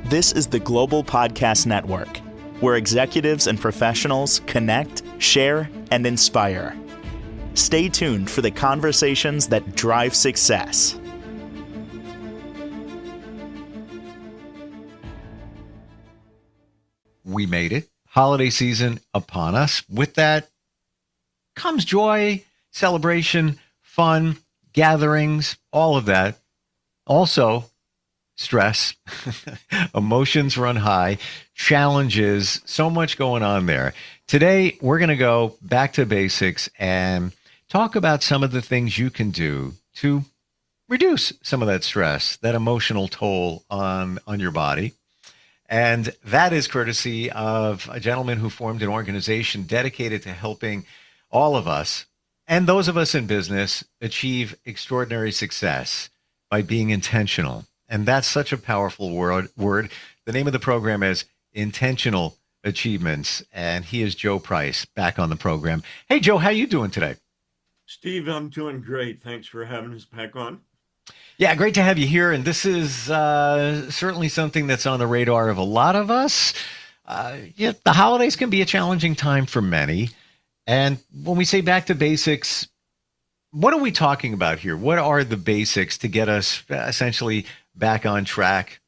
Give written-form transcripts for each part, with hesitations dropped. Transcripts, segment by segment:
This is the Global Podcast Network, where executives and professionals connect, share, and inspire. Stay tuned for the conversations that drive success. We made it. Holiday season upon us. With that comes joy, celebration, fun, gatherings, all of that. Also, stress, emotions run high, challenges, so much going on there. Today, we're going to go back to basics and talk about some of the things you can do to reduce some of that stress, that emotional toll on your body. And that is courtesy of a gentleman who formed an organization dedicated to helping all of us and those of us in business achieve extraordinary success by being intentional. And that's such a powerful word. The name of the program is Intentional Achievements. And he is Joe Price, back on the program. Hey, Joe, how you doing today? Steve, I'm doing great. Thanks for having us back on. Yeah, great to have you here. And this is certainly something that's on the radar of a lot of us. The holidays can be a challenging time for many. And when we say back to basics, what are we talking about here? What are the basics to get us essentially back on track?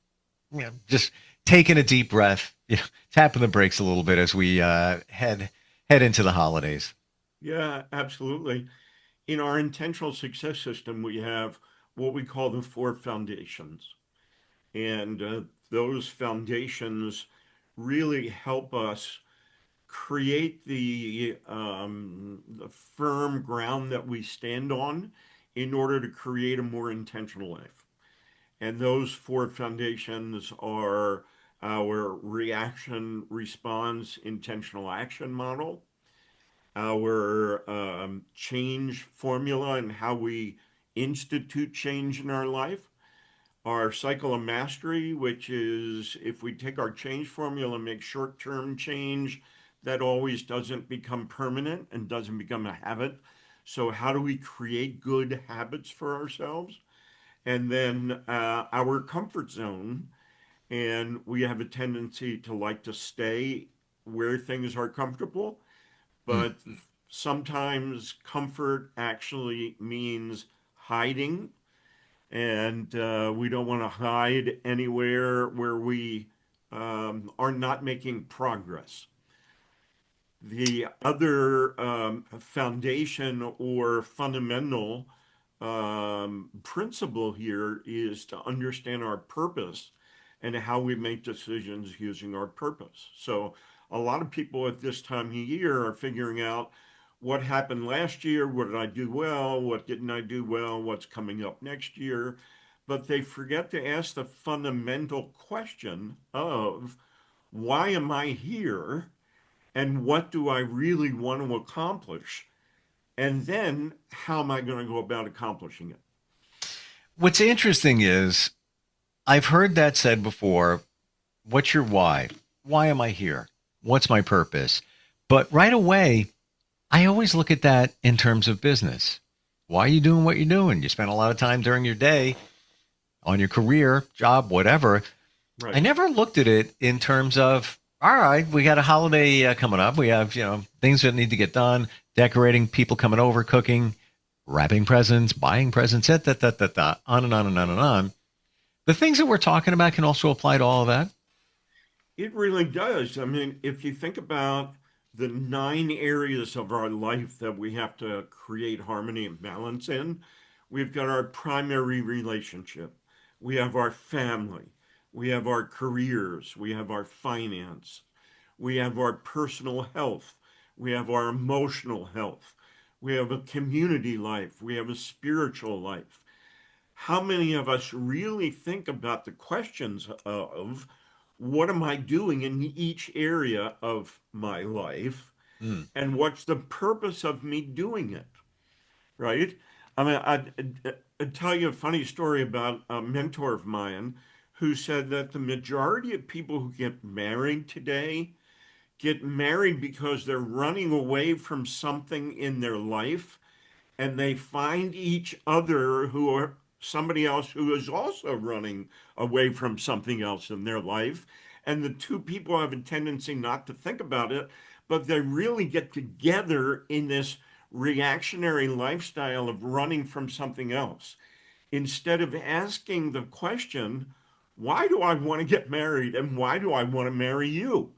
Just taking a deep breath, tapping the brakes a little bit as we head into the holidays. Yeah, absolutely. In our intentional success system, we have what we call the 4 foundations. And those foundations really help us create the firm ground that we stand on in order to create a more intentional life. And those 4 foundations are our reaction, response, intentional action model, our change formula and how we institute change in our life, our cycle of mastery, which is if we take our change formula and make short-term change, that always doesn't become permanent and doesn't become a habit. So how do we create good habits for ourselves? And then our comfort zone. And we have a tendency to like to stay where things are comfortable, but sometimes comfort actually means hiding. And we don't want to hide anywhere where we are not making progress. The other foundation or fundamental principle here is to understand our purpose and how we make decisions using our purpose. So a lot of people at this time of year are figuring out what happened last year, what did I do well, what didn't I do well, what's coming up next year, but they forget to ask the fundamental question of why am I here and what do I really want to accomplish? And then how am I going to go about accomplishing it? What's interesting is I've heard that said before. What's your why? Why am I here? What's my purpose? But right away, I always look at that in terms of business. Why are you doing what you're doing? You spend a lot of time during your day on your career, job, whatever. Right. I never looked at it in terms of, all right, we got a holiday coming up. We have, things that need to get done, decorating, people coming over, cooking, wrapping presents, buying presents, on and on and on and on. The things that we're talking about can also apply to all of that. It really does. I mean, if you think about the 9 areas of our life that we have to create harmony and balance in, we've got our primary relationship. We have our family. We have our careers. We have our finance. We have our personal health. We have our emotional health. We have a community life. We have a spiritual life. How many of us really think about the questions of what am I doing in each area of my life? And what's the purpose of me doing it? Right? I mean, I'd tell you a funny story about a mentor of mine who said that the majority of people who get married today get married because they're running away from something in their life and they find each other who somebody else who is also running away from something else in their life. And the two people have a tendency not to think about it, but they really get together in this reactionary lifestyle of running from something else instead of asking the question, why do I want to get married and why do I want to marry you?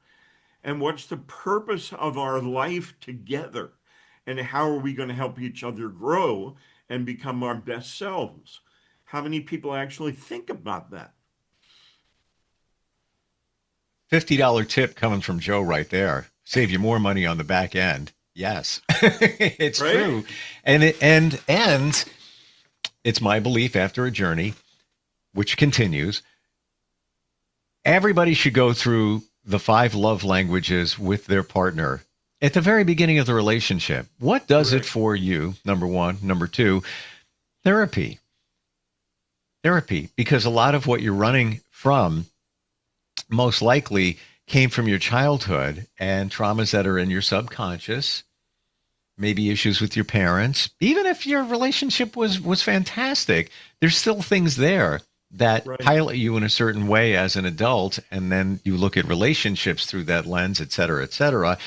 And what's the purpose of our life together? And how are we going to help each other grow and become our best selves? How many people actually think about that? $50 tip coming from Joe right there. Save you more money on the back end. Yes, it's Right? true. And it's my belief after a journey, which continues, everybody should go through the 5 love languages with their partner at the very beginning of the relationship. What does it Correct. for you? Number one. Number two, therapy. Therapy, because a lot of what you're running from most likely came from your childhood and traumas that are in your subconscious, maybe issues with your parents. Even if your relationship was fantastic, there's still things there that Right. pilot you in a certain way as an adult, and then you look at relationships through that lens, et cetera, et cetera.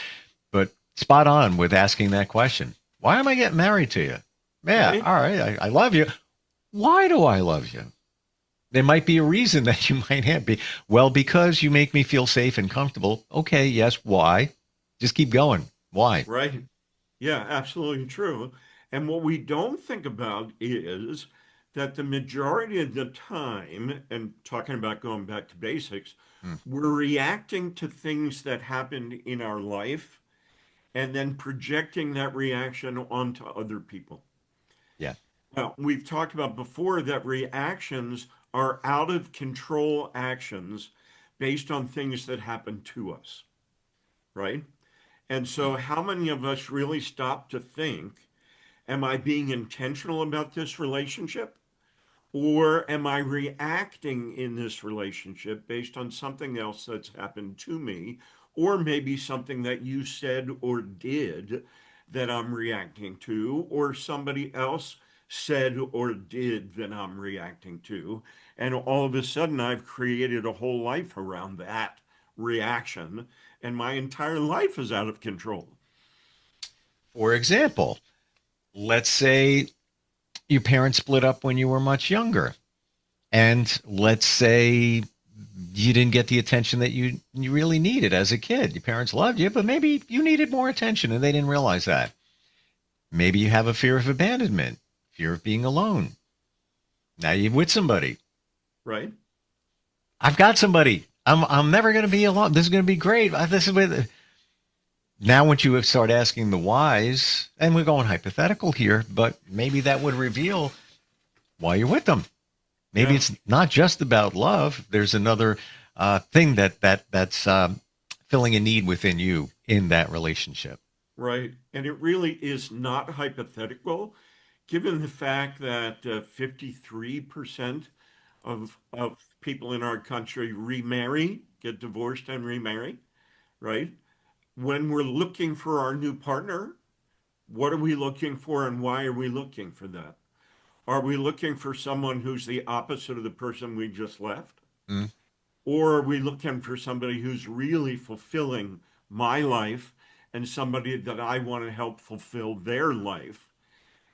But spot on with asking that question. Why am I getting married to you? Yeah, Right. all right, I love you. Why do I love you? There might be a reason that you might have be. Well, because you make me feel safe and comfortable. Okay, yes, why? Just keep going. Why? Right. Yeah, absolutely true. And what we don't think about is that the majority of the time, and talking about going back to basics, Hmm. we're reacting to things that happened in our life and then projecting that reaction onto other people. Yeah. Now, we've talked about before that reactions are out of control actions based on things that happen to us, right? And so, how many of us really stop to think, am I being intentional about this relationship? Or am I reacting in this relationship based on something else that's happened to me? Or maybe something that you said or did that I'm reacting to, or somebody else said or did that I'm reacting to. And all of a sudden, I've created a whole life around that reaction, and my entire life is out of control. For example, let's say your parents split up when you were much younger. And let's say you didn't get the attention that you really needed as a kid. Your parents loved you, but maybe you needed more attention and they didn't realize that. Maybe you have a fear of abandonment, fear of being alone. Now you're with somebody. Right? I've got somebody. I'm never going to be alone. This is going to be great. This is with now. Once you start asking the whys, and we're going hypothetical here, but maybe that would reveal why you're with them. Maybe Yeah. it's not just about love. There's another thing that's filling a need within you in that relationship. Right. And it really is not hypothetical, given the fact that 53% of people in our country remarry, get divorced and remarry, right? When we're looking for our new partner, what are we looking for and why are we looking for that? Are we looking for someone who's the opposite of the person we just left? Mm. Or are we looking for somebody who's really fulfilling my life and somebody that I want to help fulfill their life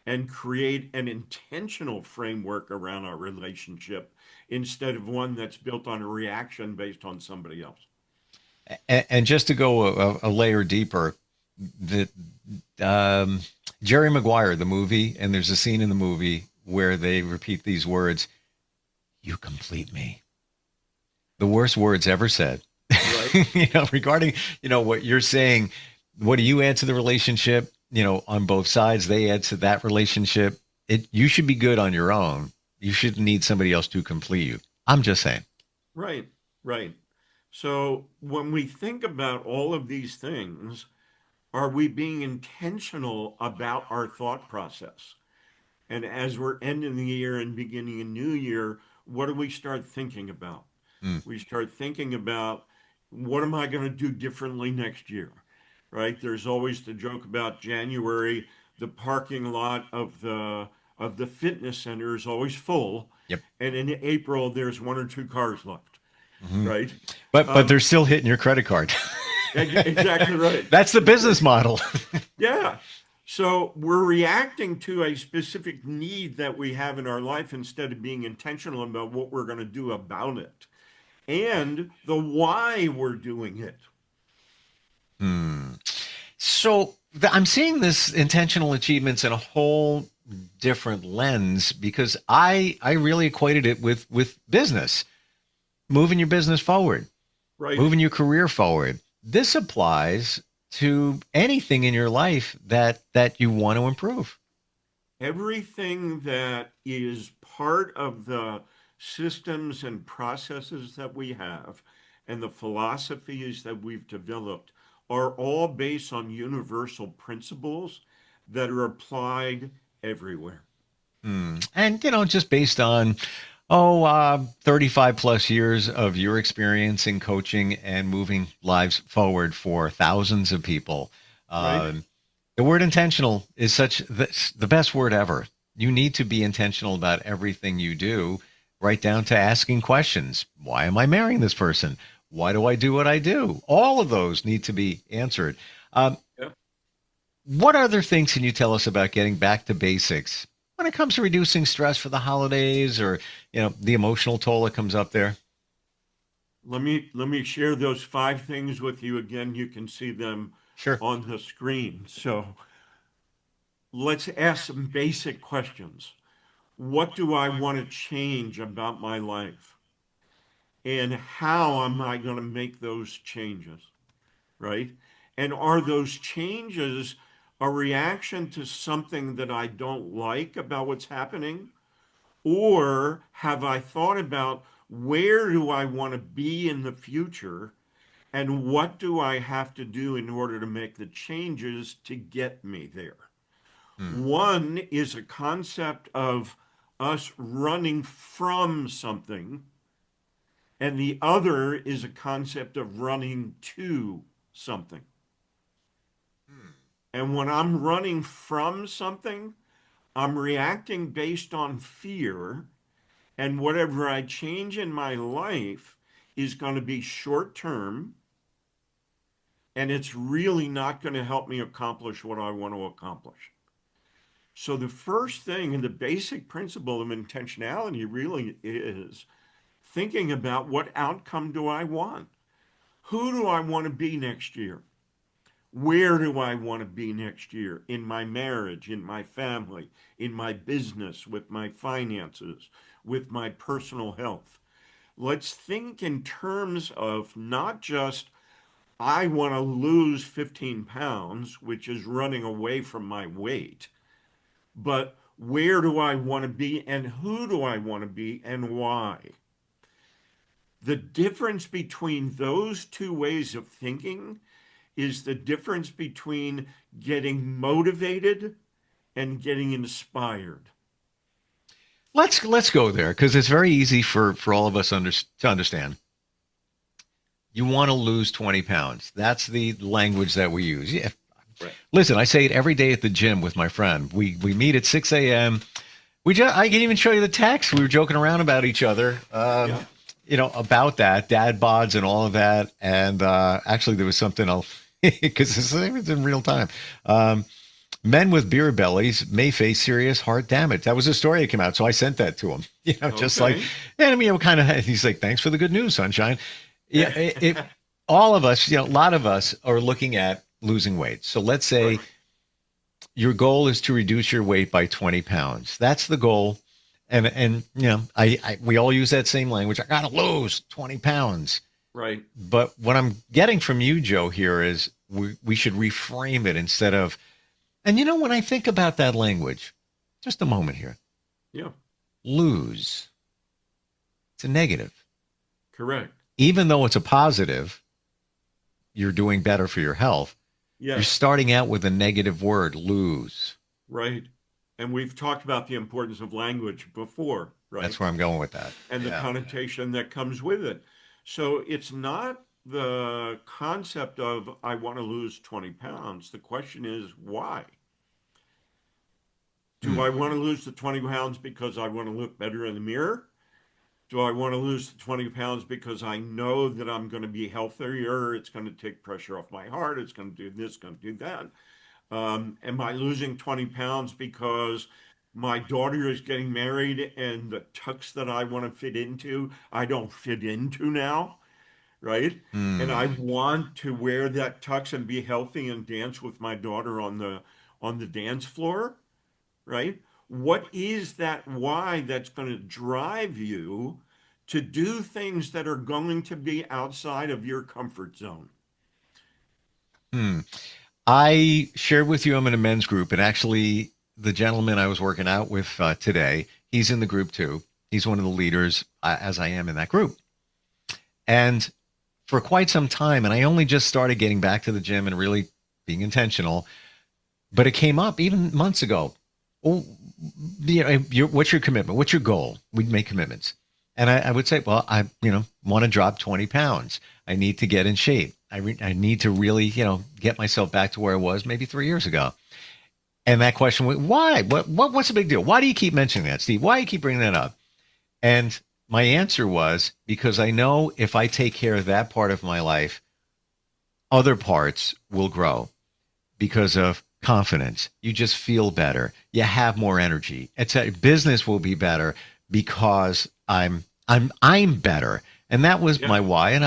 and create an intentional framework around our relationship instead of one that's built on a reaction based on somebody else? And just to go a layer deeper, the Jerry Maguire, the movie, and there's a scene in the movie where they repeat these words: "You complete me." The worst words ever said. Right? Regarding what you're saying, what do you add to the relationship? On both sides, they add to that relationship. You should be good on your own. You shouldn't need somebody else to complete you. I'm just saying. Right, right. So when we think about all of these things, are we being intentional about our thought process? And as we're ending the year and beginning a new year, what do we start thinking about? Mm. We start thinking about, what am I going to do differently next year? Right? There's always the joke about January, the parking lot of of the fitness center is always full. Yep. And in April, there's 1 or 2 cars left, Mhm. right? But they're still hitting your credit card. Exactly right. That's the business model. Yeah. So we're reacting to a specific need that we have in our life instead of being intentional about what we're going to do about it and the why we're doing it. So I'm seeing this intentional achievements in a whole different lens because I really equated it with business, moving your business forward, Right. moving your career forward. This applies to anything in your life that you want to improve. Everything that is part of the systems and processes that we have and the philosophies that we've developed are all based on universal principles that are applied everywhere. And, just based on, 35 plus years of your experience in coaching and moving lives forward for thousands of people. Right. The word intentional is the best word ever. You need to be intentional about everything you do, right down to asking questions. Why am I marrying this person? Why do I do what I do? All of those need to be answered. Yep. What other things can you tell us about getting back to basics when it comes to reducing stress for the holidays or, the emotional toll that comes up there? Let me share those 5 things with you again. You can see them Sure. on the screen. So let's ask some basic questions. What do I want to change about my life? And how am I going to make those changes? Right? And are those changes a reaction to something that I don't like about what's happening? Or have I thought about where do I want to be in the future? And what do I have to do in order to make the changes to get me there? One is a concept of us running from something, and the other is a concept of running to something. And when I'm running from something, I'm reacting based on fear, and whatever I change in my life is going to be short term, and it's really not going to help me accomplish what I want to accomplish. So the first thing and the basic principle of intentionality really is thinking about what outcome do I want? Who do I want to be next year? Where do I want to be next year? In my marriage, in my family, in my business, with my finances, with my personal health. Let's think in terms of not just I want to lose 15 pounds, which is running away from my weight, but where do I want to be and who do I want to be and why? The difference between those 2 ways of thinking is the difference between getting motivated and getting inspired. Let's go there because it's very easy for all of us to understand. You want to lose 20 pounds. That's the language that we use. Yeah. Right. Listen, I say it every day at the gym with my friend. We meet at 6 a.m. I can even show you the text. We were joking around about each other, about that, dad bods and all of that. And actually, there was something else because it's in real time. Men with beer bellies may face serious heart damage. That was a story that came out. So I sent that to him, just Okay. like, and I mean, kind of, he's like, thanks for the good news, sunshine. Yeah. All of us, a lot of us are looking at losing weight. So let's say Right. your goal is to reduce your weight by 20 pounds. That's the goal. And we all use that same language. I got to lose 20 pounds. Right. But what I'm getting from you, Joe, here is we should reframe it instead of, and when I think about that language, just a moment here, Yeah. lose, it's a negative. Correct. Even though it's a positive, you're doing better for your health. You're Yes. starting out with a negative word, lose. Right. And we've talked about the importance of language before, right? That's where I'm going with that. And the connotation that comes with it. So it's not the concept of I want to lose 20 pounds. The question is why? Do I want to lose the 20 pounds because I want to look better in the mirror? Do I want to lose the 20 pounds because I know that I'm going to be healthier? It's going to take pressure off my heart. It's going to do this, going to do that. Am I losing 20 pounds because my daughter is getting married and the tux that I want to fit into, I don't fit into now, right? And I want to wear that tux and be healthy and dance with my daughter on the dance floor, right? What is that why that's going to drive you to do things that are going to be outside of your comfort zone? I shared with you I'm in a men's group, and actually the gentleman I was working out with today, he's in the group too. He's one of the leaders, as I am in that group. And for quite some time, and I only just started getting back to the gym and really being intentional, but it came up even months ago. Oh, what's your commitment? What's your goal? We'd make commitments. And I would say, well, I want to drop 20 pounds. I need to get in shape. I need to really, get myself back to where I was maybe 3 years ago. And that question was, why? What's the big deal? Why do you keep mentioning that, Steve? Why do you keep bringing that up? And my answer was, because I know if I take care of that part of my life, other parts will grow because of confidence. You just feel better. You have more energy. Business will be better because I'm better. And that was my why. And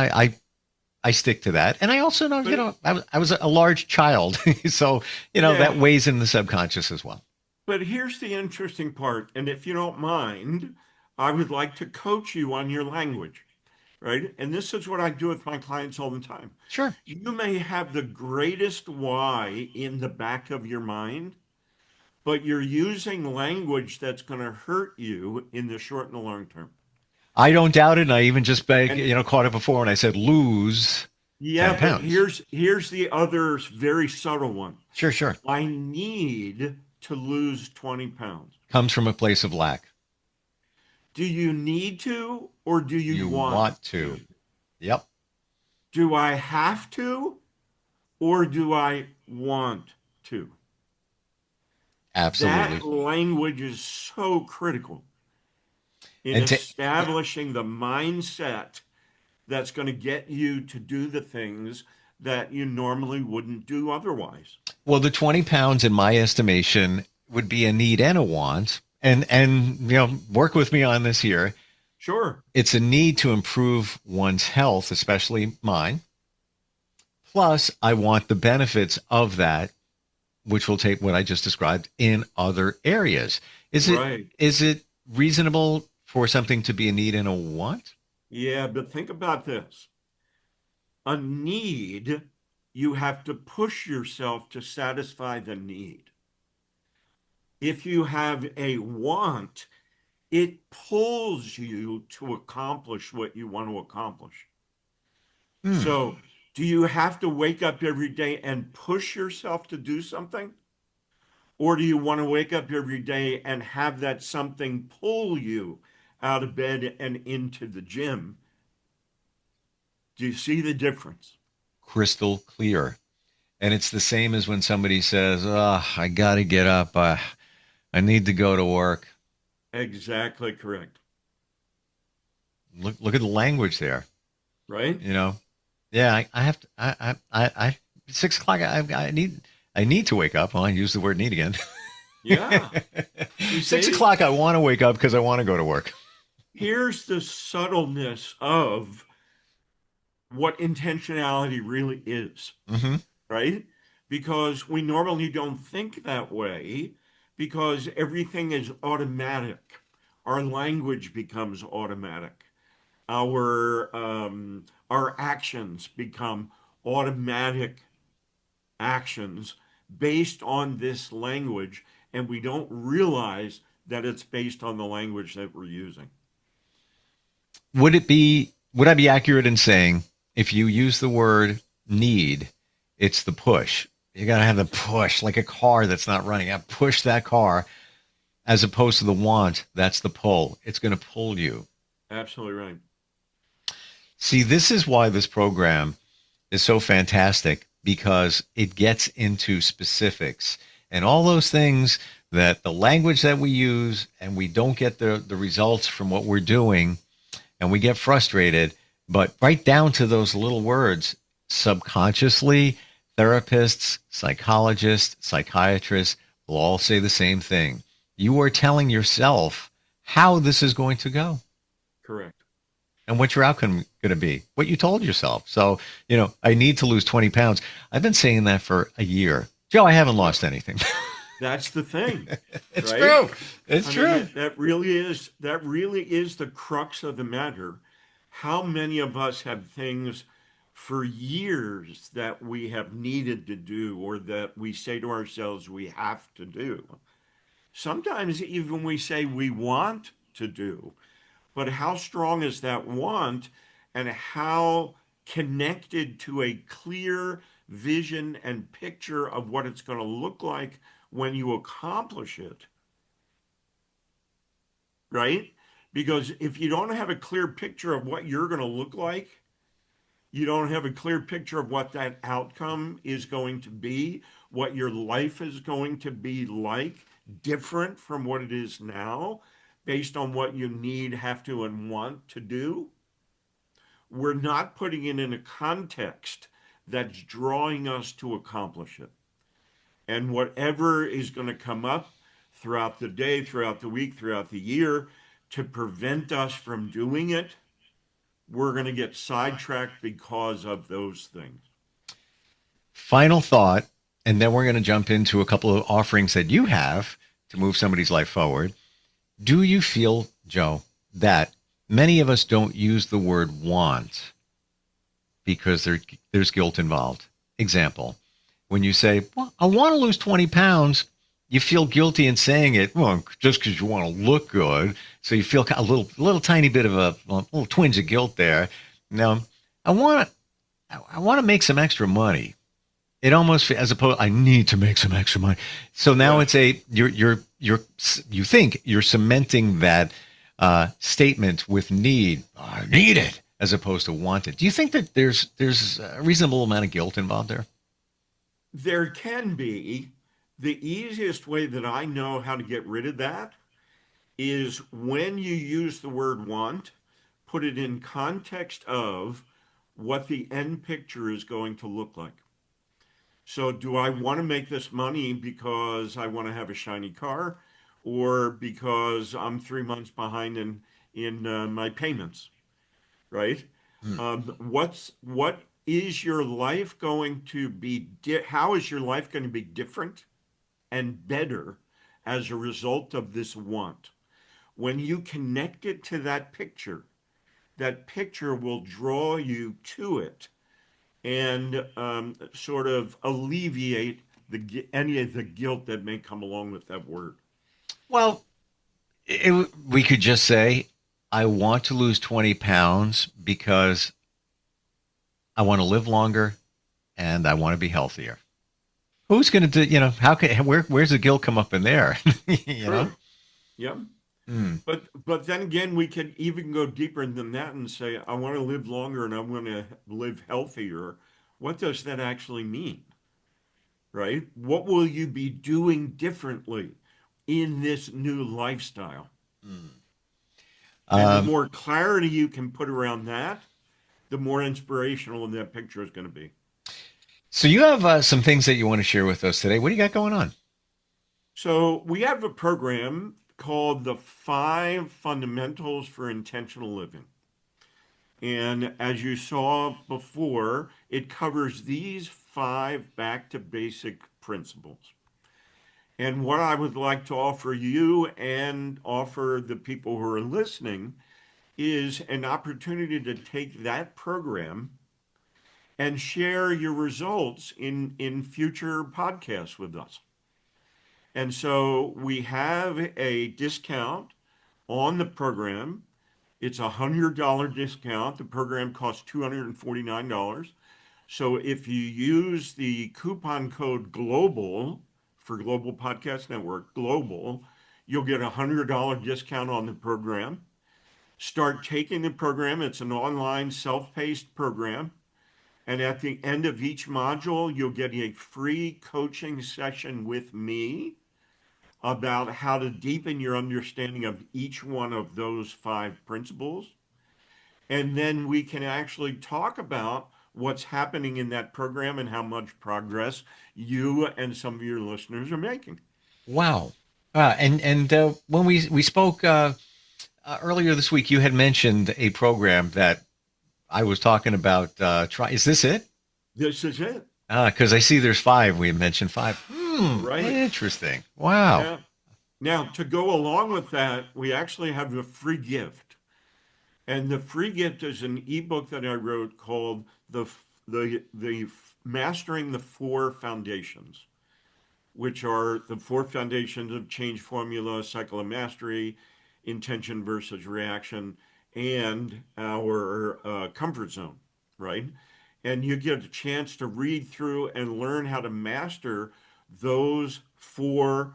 I stick to that. And I also know, I was a large child. So, that weighs in the subconscious as well. But here's the interesting part. And if you don't mind, I would like to coach you on your language, right? And this is what I do with my clients all the time. Sure. You may have the greatest why in the back of your mind, but you're using language that's going to hurt you in the short and the long term. I don't doubt it. And I even just caught it before when I said lose 10 pounds. But here's the other very subtle one. Sure. I need to lose 20 pounds. Comes from a place of lack. Do you need to, or do you want to? Yep. Do I have to, or do I want to? Absolutely. That language is so critical in establishing the mindset that's going to get you to do the things that you normally wouldn't do otherwise. Well, the 20 pounds, in my estimation, would be a need and a want. And work with me on this here. Sure. It's a need to improve one's health, especially mine. Plus, I want the benefits of that, which will take what I just described in other areas. Is it reasonable for something to be a need and a want? Yeah, but think about this. A need, you have to push yourself to satisfy the need. If you have a want, it pulls you to accomplish what you want to accomplish. So do you have to wake up every day and push yourself to do something? Or do you want to wake up every day and have that something pull you out of bed and into the gym? Do you see the difference? Crystal clear. And it's the same as when somebody says, I got to get up. I need to go to work. Exactly correct. Look at the language there. Right? Yeah, I have to, I 6 o'clock, I need to wake up. Well, I use the word need again. Yeah. 6 o'clock, I want to wake up because I want to go to work. Here's the subtleness of what intentionality really is, right? Because we normally don't think that way because everything is automatic. Our language becomes automatic. Our actions become automatic actions based on this language, and we don't realize that it's based on the language that we're using. Would I be accurate in saying if you use the word need, it's the push? You got to have the push, like a car that's not running. I push that car, as opposed to the want. That's the pull. It's going to pull you. Absolutely right. See, this is why this program is so fantastic, because it gets into specifics and all those things, that the language that we use, and we don't get the results from what we're doing, and we get frustrated. But right down to those little words, subconsciously, therapists, psychologists, psychiatrists will all say the same thing. You are telling yourself how this is going to go. Correct. And what your outcome going to be, what you told yourself. So, I need to lose 20 pounds. I've been saying that for a year. Joe, I haven't lost anything. That's the thing. It's right? true. It's I true. mean, that really is the crux of the matter. How many of us have things for years that we have needed to do, or that we say to ourselves we have to do? Sometimes even we say we want to do, but how strong is that want, and how connected to a clear vision and picture of what it's going to look like when you accomplish it, right? Because if you don't have a clear picture of what you're going to look like, you don't have a clear picture of what that outcome is going to be, what your life is going to be like, different from what it is now, based on what you need, have to, and want to do. We're not putting it in a context that's drawing us to accomplish it. And whatever is going to come up throughout the day, throughout the week, throughout the year to prevent us from doing it, we're going to get sidetracked because of those things. Final thought, and then we're going to jump into a couple of offerings that you have to move somebody's life forward. Do you feel, Joe, that many of us don't use the word want because there's guilt involved? Example, when you say, well, I want to lose 20 pounds, you feel guilty in saying it, well, just because you want to look good. So you feel a little tiny bit of a little twinge of guilt there. Now, I want to make some extra money. It almost, as opposed, I need to make some extra money. So now it's you think you're cementing that statement with need. I need it, as opposed to want it. Do you think that there's a reasonable amount of guilt involved there? There can be. The easiest way that I know how to get rid of that is when you use the word want, put it in context of what the end picture is going to look like. So do I want to make this money because I want to have a shiny car, or because I'm 3 months behind in my payments, right? What is your life going to be? How is your life going to be different and better as a result of this want? When you connect it to that picture will draw you to it and sort of alleviate any of the guilt that may come along with that word. Well, we could just say, I want to lose 20 pounds because I want to live longer and I want to be healthier. Who's going to do, where's the guilt come up in there? you know? Yeah. But then again, we could even go deeper than that and say, I want to live longer and I want to live healthier. What does that actually mean? Right? What will you be doing differently in this new lifestyle? And the more clarity you can put around that, the more inspirational that picture is going to be. So you have some things that you want to share with us today. What do you got going on? So we have a program called the 5 Fundamentals for Intentional Living. And as you saw before, it covers these 5 back to basic principles. And what I would like to offer you and offer the people who are listening is an opportunity to take that program and share your results in future podcasts with us. And so we have a discount on the program. It's a $100 discount. The program costs $249. So if you use the coupon code GLOBAL for Global Podcast Network, GLOBAL, you'll get a $100 discount on the program. Start taking the program. It's an online self-paced program. And at the end of each module, you'll get a free coaching session with me about how to deepen your understanding of each one of those 5 principles. And then we can actually talk about what's happening in that program and how much progress you and some of your listeners are making. Wow. And when we spoke earlier this week, you had mentioned a program that I was talking about. Is this it? This is it. Because I see there's 5. We had mentioned 5. Right. Interesting. Wow. Yeah. Now, to go along with that, we actually have a free gift. And the free gift is an ebook that I wrote called the Mastering the 4 Foundations, which are the 4 foundations of change formula, cycle of mastery, intention versus reaction, and our comfort zone, right? And you get a chance to read through and learn how to master those 4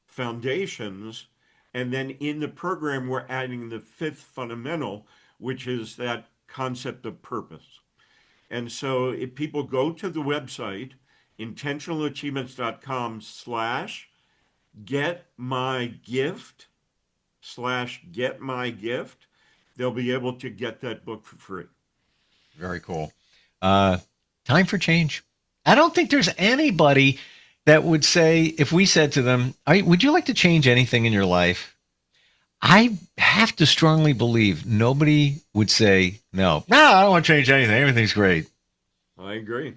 foundations. And then in the program, we're adding the 5th fundamental, which is that concept of purpose. And so if people go to the website, intentionalachievements.com/getmygift, they'll be able to get that book for free. Very cool. Time for change. I don't think there's anybody that would say, if we said to them, would you like to change anything in your life? I have to strongly believe nobody would say, no, I don't want to change anything. Everything's great. I agree.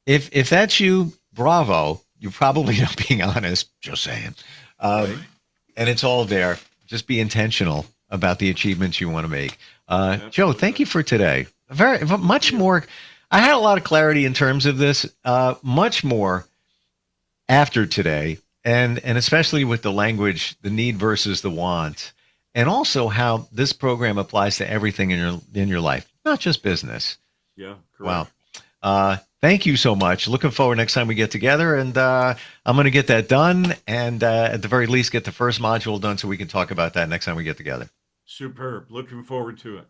If that's you, bravo. You're probably not being honest. Just saying. Right. And it's all there. Just be intentional about the achievements you want to make. Joe, thank you for today. Much more. I had a lot of clarity in terms of this, much more after today, and especially with the language, the need versus the want, and also how this program applies to everything in your life, not just business. Yeah, correct. Wow. Thank you so much. Looking forward next time we get together, and I'm going to get that done, and at the very least get the first module done so we can talk about that next time we get together. Superb. Looking forward to it.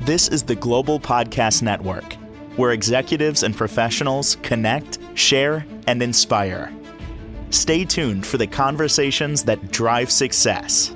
This is the Global Podcast Network, where executives and professionals connect, share, and inspire. Stay tuned for the conversations that drive success.